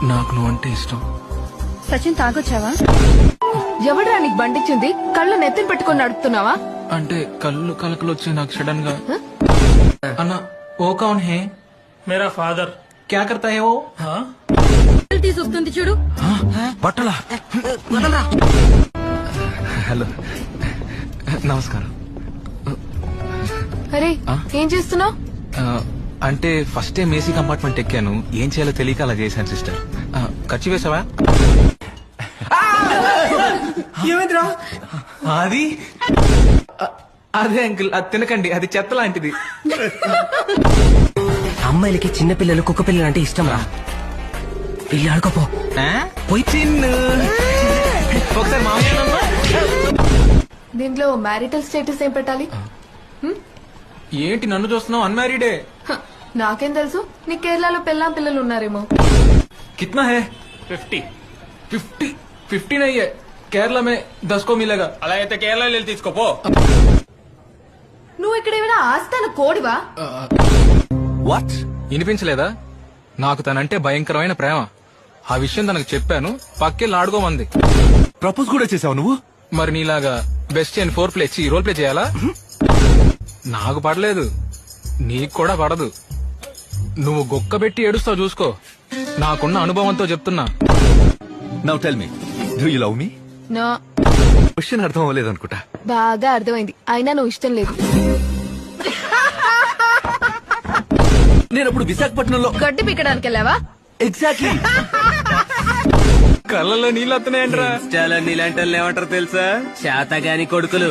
నాకు నువ్వంటే ఇష్టం. సచిన్ తాగొచ్చావా? ఎవడ్రా నీకు బండిచ్చింది? కళ్ళు నెత్తిన పెట్టుకుని నడుపుతున్నావా? అంటే కళ్ళు కలకలు వచ్చి నాకు సడన్ గా. అన్న ఓ కౌన్ హే? मेरा फादर। క్యా కర్తా హే ఓ? తీసుకుంది చూడు. బట్టలా? హలో నమస్కారం. అరే ఏం చేస్తున్నావు? అంటే ఫస్ట్ టైం ఏసీ కంపార్ట్మెంట్ ఎక్కాను, ఏం చేయాలో తెలియక అలా చేశాను సిస్టర్. ఖర్చు వేసావా? ఏమైందిరా? అది అదే అంకుల్, అది తినకండి, అది చెత్త లాంటిది. అమ్మాయిలకి చిన్నపిల్లలు కుక్క పిల్లలు అంటే ఇష్టం రా. వెళ్ళి ఆడుకోపో. పోయి చిన్ను ఒకసారి మామయ్య. దీంట్లో మ్యారిటల్ స్టేటస్ ఏం పెట్టాలి? ఏంటి నన్ను చూస్తున్నావు? అన్మ్యారీడే. నాకేం తెలుసు, నీ కేరళలో పెళ్ళాం పిల్లలు ఉన్నారేమో. कितना है? 50। 50 नहीं है, केरला में 10 को मिलेगा. అలా అయితే కేరళ వెళ్ళి తీసుకోపో. నువ్వు ఇక్కడ ఏమైనా ఆస్థాన కోడివా? వాట్? వినిపించలేదా? నాకు తనంటే భయంకరమైన ప్రేమ. ఆ విషయం తనకు చెప్పాను, పక్కెళ్ళి ఆడుకోమంది. ప్రపోజ్ కూడా చేసావు నువ్వు? మరి నీలాగా best and 4 play role play చేయాలా? నాకు పడలేదు, నీకు కూడా పడదు. నువ్వు గొక్క పెట్టి ఏడుస్తావు చూసుకో. నాకున్న అనుభవంతో చెప్తున్నా. Now tell me, do you love మీ? నా క్వశ్చన్ అర్థం అవ్వలేదు అనుకుంటా. బాగా అర్థమైంది, అయినా నువ్వు ఇష్టం లేదు. నేను అప్పుడు విశాఖపట్నంలో గడ్డి పీకడానికి వెళ్ళావా? ఎగ్జాక్ట్లీ. కళ్ళలో నీళ్ళు వస్తున్నాయంట్రా. చాలా నీలాంటి వాళ్ళు ఏమంటారు తెలుసా? శాతగాని కొడుకులు.